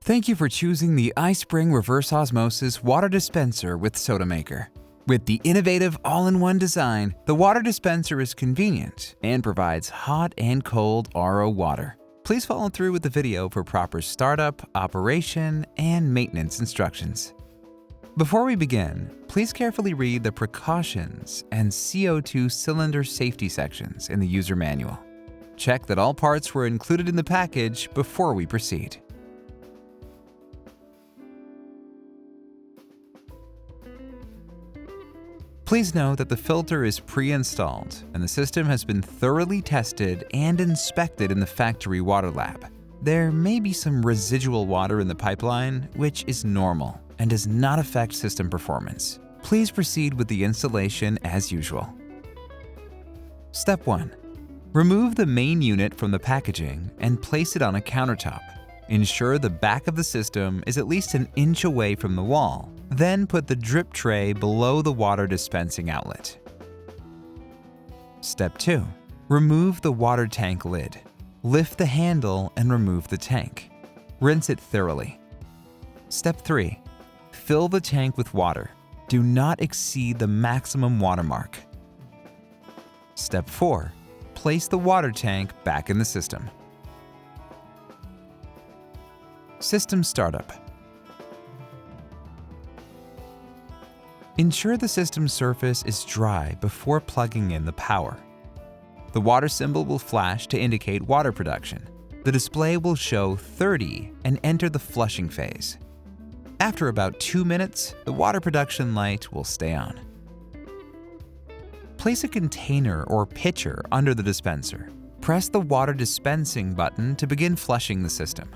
Thank you for choosing the iSpring Reverse Osmosis Water Dispenser with Soda Maker. With the innovative all-in-one design, the water dispenser is convenient and provides hot and cold RO water. Please follow through with the video for proper startup, operation, and maintenance instructions. Before we begin, please carefully read the precautions and CO2 cylinder safety sections in the user manual. Check that all parts were included in the package before we proceed. Please note that the filter is pre-installed and the system has been thoroughly tested and inspected in the factory water lab. There may be some residual water in the pipeline, which is normal and does not affect system performance. Please proceed with the installation as usual. Step 1. Remove the main unit from the packaging and place it on a countertop. Ensure the back of the system is at least an inch away from the wall. Then put the drip tray below the water dispensing outlet. Step 2. Remove the water tank lid. Lift the handle and remove the tank. Rinse it thoroughly. Step 3. Fill the tank with water. Do not exceed the maximum water mark. Step 4. Place the water tank back in the system. System startup. Ensure the system surface is dry before plugging in the power. The water symbol will flash to indicate water production. The display will show 30 and enter the flushing phase. After about 2 minutes, the water production light will stay on. Place a container or pitcher under the dispenser. Press the water dispensing button to begin flushing the system.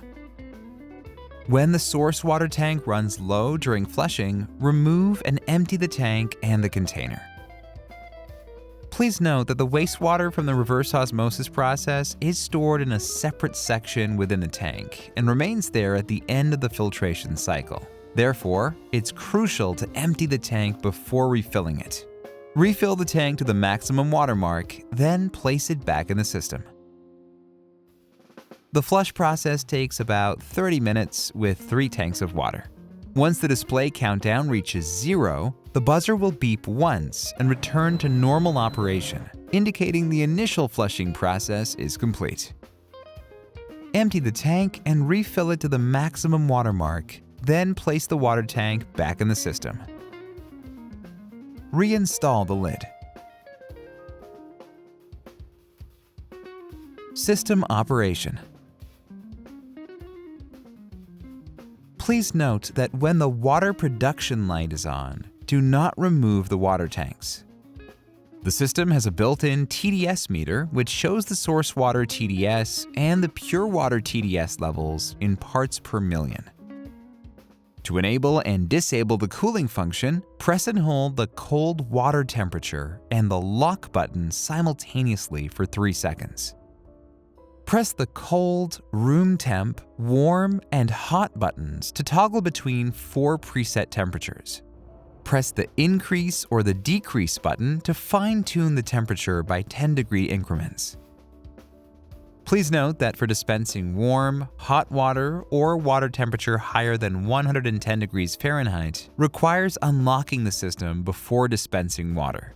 When the source water tank runs low during flushing, remove and empty the tank and the container. Please note that the wastewater from the reverse osmosis process is stored in a separate section within the tank and remains there at the end of the filtration cycle. Therefore, it's crucial to empty the tank before refilling it. Refill the tank to the maximum water mark, then place it back in the system. The flush process takes about 30 minutes with 3 tanks of water. Once the display countdown reaches 0, the buzzer will beep once and return to normal operation, indicating the initial flushing process is complete. Empty the tank and refill it to the maximum water mark, then place the water tank back in the system. Reinstall the lid. System operation. Please note that when the water production light is on, do not remove the water tanks. The system has a built-in TDS meter which shows the source water TDS and the pure water TDS levels in parts per million. To enable and disable the cooling function, press and hold the cold water temperature and the lock button simultaneously for 3 seconds. Press the cold, room temp, warm, and hot buttons to toggle between 4 preset temperatures. Press the increase or the decrease button to fine-tune the temperature by 10-degree increments. Please note that for dispensing warm, hot water or water temperature higher than 110 degrees Fahrenheit requires unlocking the system before dispensing water.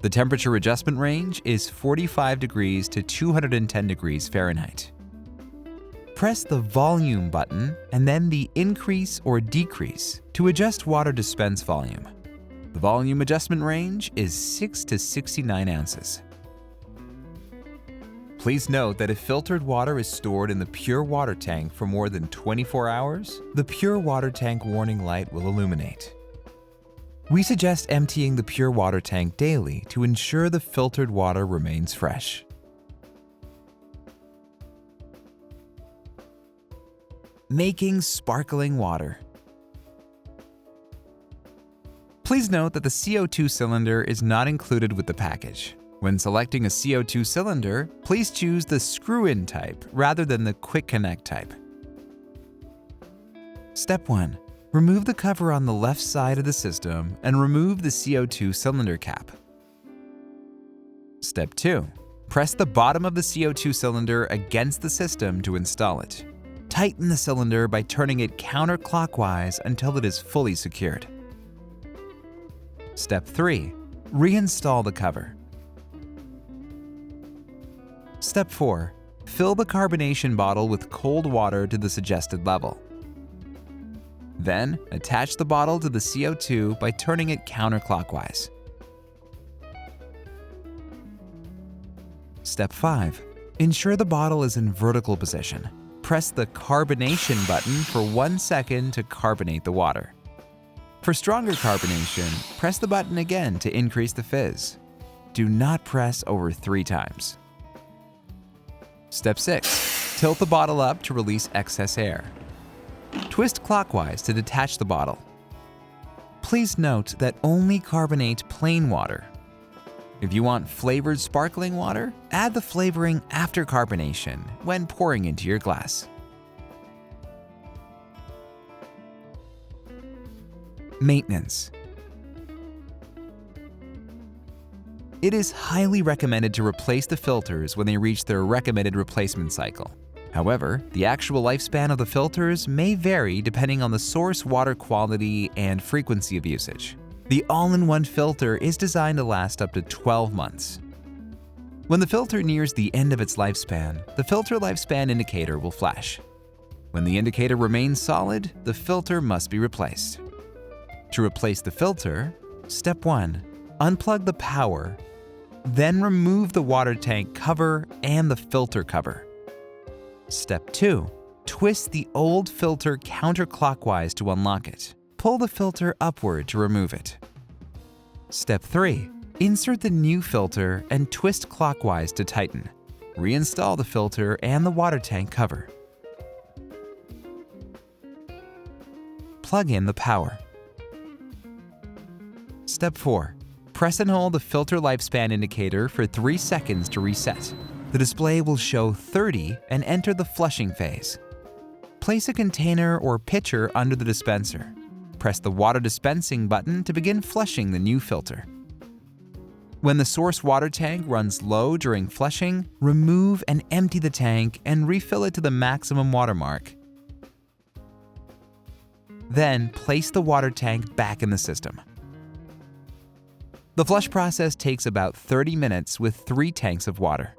The temperature adjustment range is 45 degrees to 210 degrees Fahrenheit. Press the volume button and then the increase or decrease to adjust water dispense volume. The volume adjustment range is 6 to 69 ounces. Please note that if filtered water is stored in the pure water tank for more than 24 hours, the pure water tank warning light will illuminate. We suggest emptying the pure water tank daily to ensure the filtered water remains fresh. Making sparkling water. Please note that the CO2 cylinder is not included with the package. When selecting a CO2 cylinder, please choose the screw-in type rather than the quick connect type. Step 1. Remove the cover on the left side of the system and remove the CO2 cylinder cap. Step 2. Press the bottom of the CO2 cylinder against the system to install it. Tighten the cylinder by turning it counterclockwise until it is fully secured. Step 3. Reinstall the cover. Step 4. Fill the carbonation bottle with cold water to the suggested level. Then, attach the bottle to the CO2 by turning it counterclockwise. Step 5. Ensure the bottle is in vertical position. Press the carbonation button for 1 second to carbonate the water. For stronger carbonation, press the button again to increase the fizz. Do not press over 3 times. Step 6. Tilt the bottle up to release excess air. Twist clockwise to detach the bottle. Please note that only carbonate plain water. If you want flavored sparkling water, add the flavoring after carbonation when pouring into your glass. Maintenance. It is highly recommended to replace the filters when they reach their recommended replacement cycle. However, the actual lifespan of the filters may vary depending on the source water quality and frequency of usage. The all-in-one filter is designed to last up to 12 months. When the filter nears the end of its lifespan, the filter lifespan indicator will flash. When the indicator remains solid, the filter must be replaced. To replace the filter, Step 1. Unplug the power, then remove the water tank cover and the filter cover. Step 2. Twist the old filter counterclockwise to unlock it. Pull the filter upward to remove it. Step 3. Insert the new filter and twist clockwise to tighten. Reinstall the filter and the water tank cover. Plug in the power. Step 4. Press and hold the filter lifespan indicator for 3 seconds to reset. The display will show 30 and enter the flushing phase. Place a container or pitcher under the dispenser. Press the water dispensing button to begin flushing the new filter. When the source water tank runs low during flushing, remove and empty the tank and refill it to the maximum water mark. Then place the water tank back in the system. The flush process takes about 30 minutes with 3 tanks of water.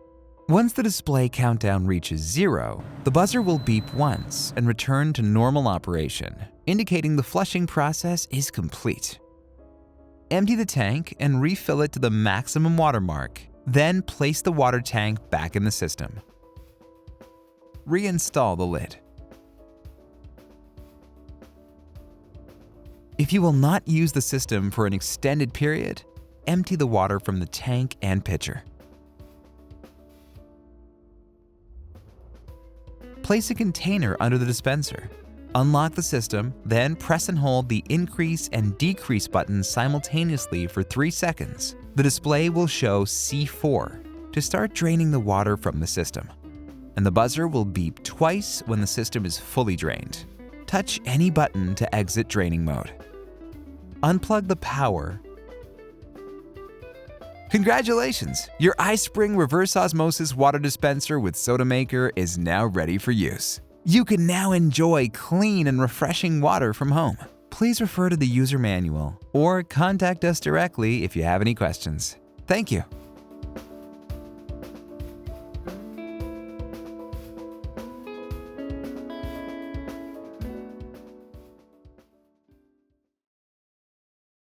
Once the display countdown reaches 0, the buzzer will beep once and return to normal operation, indicating the flushing process is complete. Empty the tank and refill it to the maximum water mark, then place the water tank back in the system. Reinstall the lid. If you will not use the system for an extended period, empty the water from the tank and pitcher. Place a container under the dispenser. Unlock the system, then press and hold the increase and decrease buttons simultaneously for 3 seconds. The display will show C4 to start draining the water from the system, and the buzzer will beep twice when the system is fully drained. Touch any button to exit draining mode. Unplug the power. Congratulations! Your iSpring reverse osmosis water dispenser with soda maker is now ready for use. You can now enjoy clean and refreshing water from home. Please refer to the user manual or contact us directly if you have any questions. Thank you.